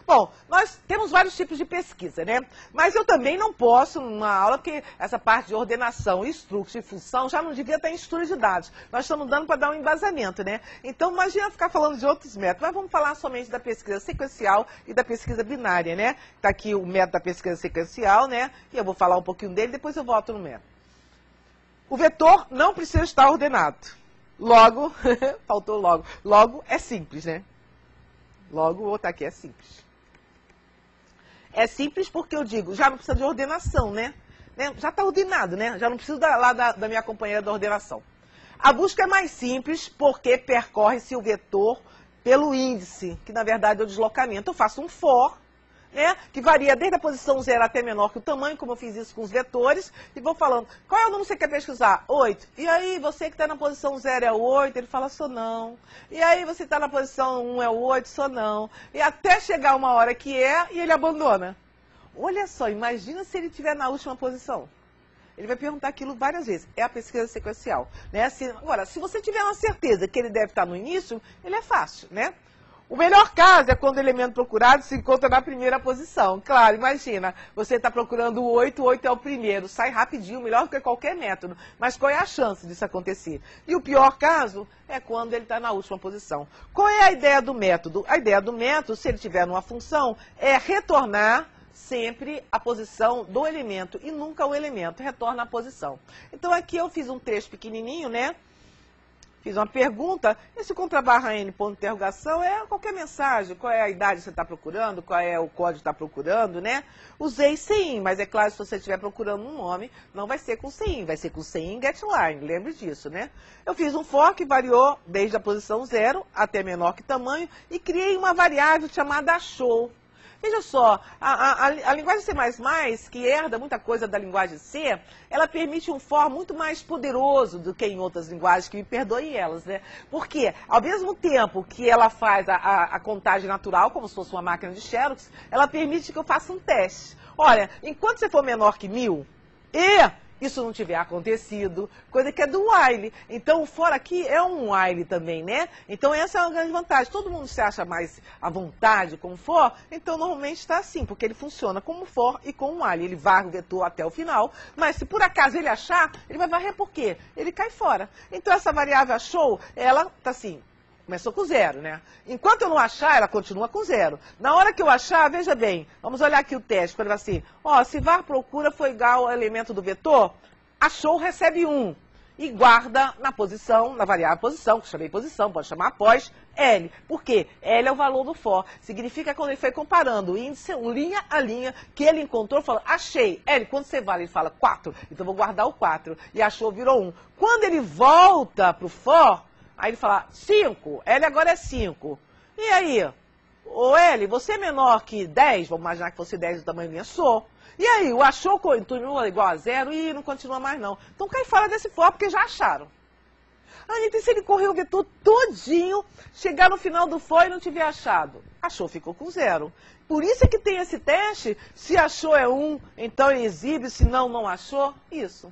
Bom, nós temos vários tipos de pesquisa, né? Mas eu também não posso, numa aula, porque essa parte de ordenação, instruction e função já não devia estar em estrutura de dados. Nós estamos dando para dar um embasamento, né? Então, imagina ficar falando de outros métodos. Mas vamos falar somente da pesquisa sequencial e da pesquisa binária, né? Está aqui o método da pesquisa sequencial, né? E eu vou falar um pouquinho dele, depois eu volto no método. O vetor não precisa estar ordenado. Logo, faltou logo. Logo é simples, né? Logo, vou botar aqui, é simples. É simples porque eu digo, já não precisa de ordenação, né? Já está ordenado, né? Já não precisa da minha companheira da ordenação. A busca é mais simples porque percorre-se o vetor pelo índice, que na verdade é o deslocamento. Eu faço um for, né? Que varia desde a posição 0 até menor que o tamanho, como eu fiz isso com os vetores, e vou falando, qual é o número que você quer pesquisar? 8. E aí, você que está na posição 0 é o 8? Ele fala, sou não. E aí, você está na posição 1 é o 8? Sou não. E até chegar uma hora que e ele abandona. Olha só, imagina se ele estiver na última posição. Ele vai perguntar aquilo várias vezes. É a pesquisa sequencial, né? Agora, se você tiver uma certeza que ele deve estar no início, ele é fácil, né? O melhor caso é quando o elemento procurado se encontra na primeira posição. Claro, imagina, você está procurando o 8, o 8 é o primeiro, sai rapidinho, melhor do que qualquer método. Mas qual é a chance disso acontecer? E o pior caso é quando ele está na última posição. Qual é a ideia do método? A ideia do método, se ele tiver numa função, é retornar sempre a posição do elemento e nunca o elemento, retorna a posição. Então aqui eu fiz um trecho pequenininho, né? Fiz uma pergunta, esse contrabarra N ponto de interrogação é qualquer mensagem, qual é a idade que você está procurando, qual é o código que está procurando, né? Usei CIN, mas é claro, se você estiver procurando um nome, não vai ser com CIN, vai ser com CIN getLine, lembre disso, né? Eu fiz um for que variou desde a posição 0 até menor que tamanho e criei uma variável chamada show. Veja só, a linguagem C++, que herda muita coisa da linguagem C, ela permite um for muito mais poderoso do que em outras linguagens, que me perdoem elas, né? Porque, ao mesmo tempo que ela faz a contagem natural, como se fosse uma máquina de Xerox, ela permite que eu faça um teste. Olha, enquanto você for menor que 1000, isso não tiver acontecido, coisa que é do while. Então, o for aqui é um while também, né? Então, essa é uma grande vantagem. Todo mundo se acha mais à vontade com o for, então, normalmente está assim, porque ele funciona como for e com um while. Ele varre o vetor até o final, mas se por acaso ele achar, ele vai varrer por quê? Ele cai fora. Então, essa variável show, ela está assim, Começou com 0, né? Enquanto eu não achar, ela continua com 0. Na hora que eu achar, veja bem, vamos olhar aqui o teste, quando assim, ó, se var procura for igual ao elemento do vetor, achou, recebe 1. E guarda na posição, na variável posição, que eu chamei posição, pode chamar após, L. Por quê? L é o valor do for. Significa que quando ele foi comparando o índice, linha a linha, que ele encontrou, falou, achei. L, quando você vale, ele fala 4, então vou guardar o 4. E achou, virou 1. Quando ele volta para o for, aí ele fala 5, L agora é 5. E aí? Ô L, você é menor que 10? Vamos imaginar que fosse 10 do tamanho minha, sou. E aí, o achou continua igual a 0 e não continua mais não. Então cai fora desse for, porque já acharam. Anitta, e se ele correr o vetor todinho, chegar no final do for e não tiver achado? Achou, ficou com 0. Por isso é que tem esse teste, se achou é 1, então ele exibe, se não, não achou, isso.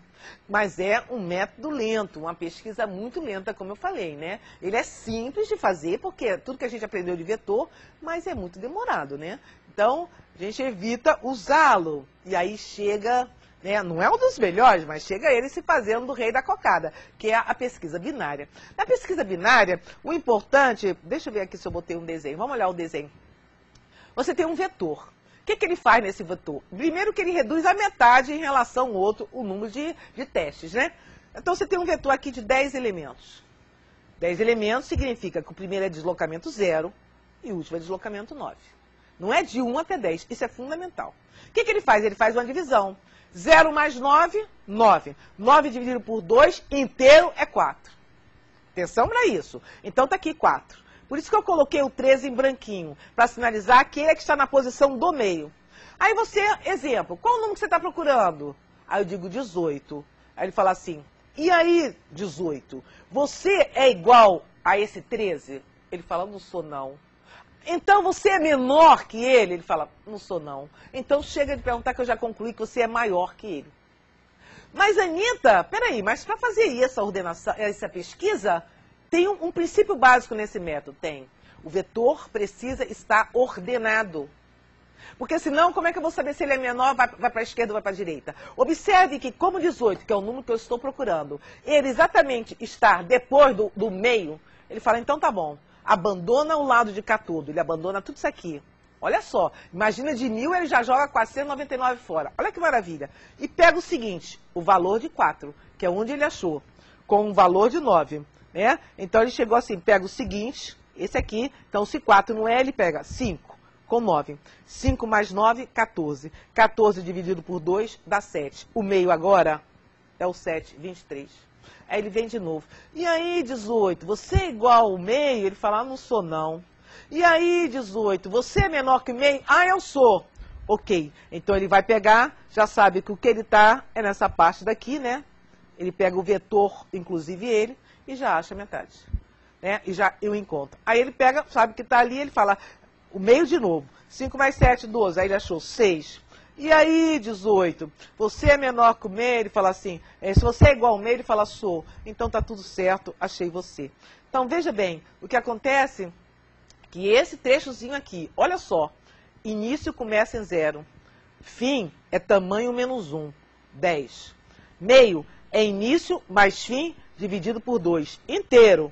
Mas é um método lento, uma pesquisa muito lenta, como eu falei, né? Ele é simples de fazer, porque é tudo que a gente aprendeu de vetor, mas é muito demorado, né? Então, a gente evita usá-lo. E aí chega, né, não é um dos melhores, mas chega ele se fazendo do rei da cocada, que é a pesquisa binária. Na pesquisa binária, o importante, deixa eu ver aqui se eu botei um desenho, vamos olhar o desenho. Você tem um vetor. O que ele faz nesse vetor? Primeiro que ele reduz a metade em relação ao outro, o número de testes, né? Então você tem um vetor aqui de 10 elementos. 10 elementos significa que o primeiro é deslocamento 0 e o último é deslocamento 9. Não é de 1 até 10, isso é fundamental. O que ele faz? Ele faz uma divisão. 0 mais 9, 9. 9 dividido por 2, inteiro é 4. Atenção para isso. Então está aqui 4. Por isso que eu coloquei o 13 em branquinho, para sinalizar aquele que está na posição do meio. Aí você, exemplo, qual o número que você está procurando? Aí eu digo 18. Aí ele fala assim, e aí 18, você é igual a esse 13? Ele fala, não sou não. Então você é menor que ele? Ele fala, não sou não. Então chega de perguntar que eu já concluí que você é maior que ele. Mas Anitta, peraí, mas para fazer essa ordenação, essa pesquisa, tem um princípio básico nesse método, tem. O vetor precisa estar ordenado. Porque senão, como é que eu vou saber se ele é menor, vai para a esquerda ou vai para a direita? Observe que, como 18, que é o número que eu estou procurando, ele exatamente está depois do meio, ele fala, então tá bom, abandona o lado de cá todo, ele abandona tudo isso aqui. Olha só, imagina de 1000, ele já joga 499 fora. Olha que maravilha. E pega o seguinte, o valor de 4, que é onde ele achou, com o valor de 9. Né? Então ele chegou assim, pega o seguinte, esse aqui, então se 4 não é, ele pega 5 com 9. 5 mais 9, 14. 14 dividido por 2 dá 7. O meio agora é o 7, 23. Aí ele vem de novo. E aí, 18, você é igual ao meio? Ele fala, não sou não. E aí, 18, você é menor que o meio? Ah, eu sou. Ok, então ele vai pegar, já sabe que o que ele está é nessa parte daqui, né? Ele pega o vetor, inclusive ele, e já acha a metade, né? E já eu encontro. Aí ele pega, sabe que está ali, ele fala, o meio de novo. 5 mais 7, 12. Aí ele achou 6. E aí, 18, você é menor que o meio? Ele fala assim, se você é igual ao meio, ele fala, sou. Então tá tudo certo, achei você. Então veja bem, o que acontece é que esse trechozinho aqui, olha só, início começa em 0. Fim é tamanho menos 1, 10. Meio é início mais fim, dividido por 2. Inteiro,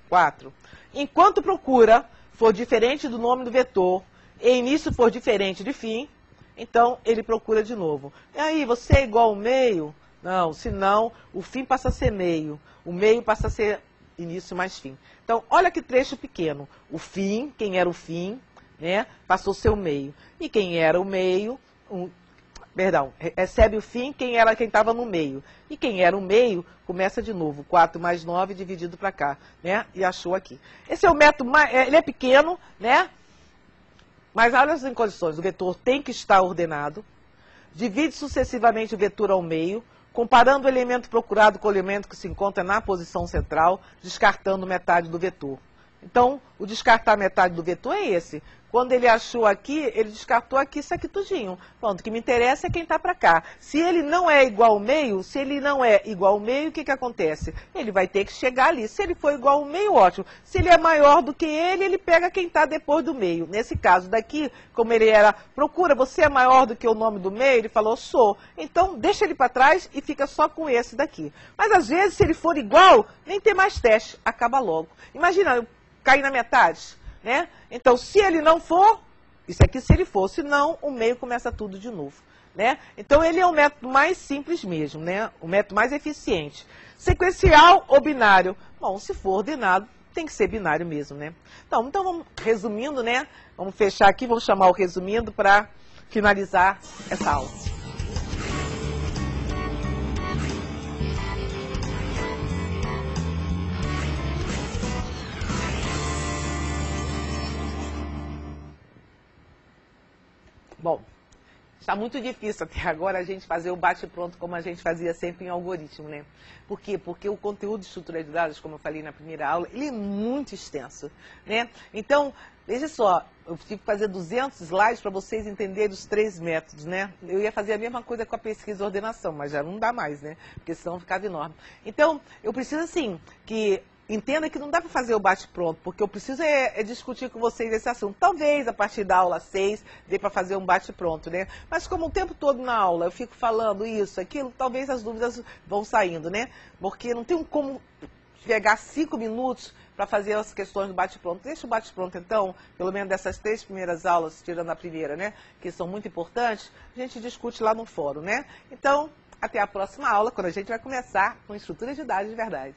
4. Enquanto procura for diferente do nome do vetor, e início for diferente de fim, então ele procura de novo. E aí, você é igual ao meio? Não, senão o fim passa a ser meio. O meio passa a ser início mais fim. Então, olha que trecho pequeno. O fim, quem era o fim, né, passou a ser o meio. E quem era o meio... recebe o fim quem estava no meio. E quem era o meio, começa de novo. 4 mais 9 dividido para cá, né? E achou aqui. Esse é o método, ele é pequeno, né? Mas olha as condições. O vetor tem que estar ordenado. Divide sucessivamente o vetor ao meio, comparando o elemento procurado com o elemento que se encontra na posição central, descartando metade do vetor. Então, o descartar metade do vetor é esse. Quando ele achou aqui, ele descartou aqui isso aqui tudinho. Pronto, o que me interessa é quem está para cá. Se ele não é igual ao meio, o que acontece? Ele vai ter que chegar ali. Se ele for igual ao meio, ótimo. Se ele é maior do que ele pega quem está depois do meio. Nesse caso daqui, como ele era, procura, você é maior do que o nome do meio? Ele falou, sou. Então, deixa ele para trás e fica só com esse daqui. Mas às vezes, se ele for igual, nem tem mais teste. Acaba logo. Imagina, cair na metade, né? Então, se ele não for, isso aqui se ele for, se não, o meio começa tudo de novo, né? Então, ele é o método mais simples mesmo, né? O método mais eficiente. Sequencial ou binário? Bom, se for ordenado, tem que ser binário mesmo, né? Então vamos, resumindo, né? Vamos fechar aqui, vamos chamar o resumindo para finalizar essa aula. Bom, está muito difícil até agora a gente fazer o bate-pronto como a gente fazia sempre em algoritmo, né? Por quê? Porque o conteúdo de estrutura de dados, como eu falei na primeira aula, ele é muito extenso, né? Então, veja só, eu tive que fazer 200 slides para vocês entenderem os 3 métodos, né? Eu ia fazer a mesma coisa com a pesquisa e ordenação, mas já não dá mais, né? Porque senão ficava enorme. Então, eu preciso, assim, que entenda que não dá para fazer o bate-pronto, porque eu preciso discutir com vocês esse assunto. Talvez a partir da aula 6 dê para fazer um bate-pronto, né? Mas como o tempo todo na aula eu fico falando isso, aquilo, talvez as dúvidas vão saindo, né? Porque não tem como pegar 5 minutos para fazer as questões do bate-pronto. Deixa o bate-pronto, então, pelo menos dessas 3 primeiras aulas, tirando a primeira, né? Que são muito importantes, a gente discute lá no fórum, né? Então, até a próxima aula, quando a gente vai começar com estrutura de dados de verdade.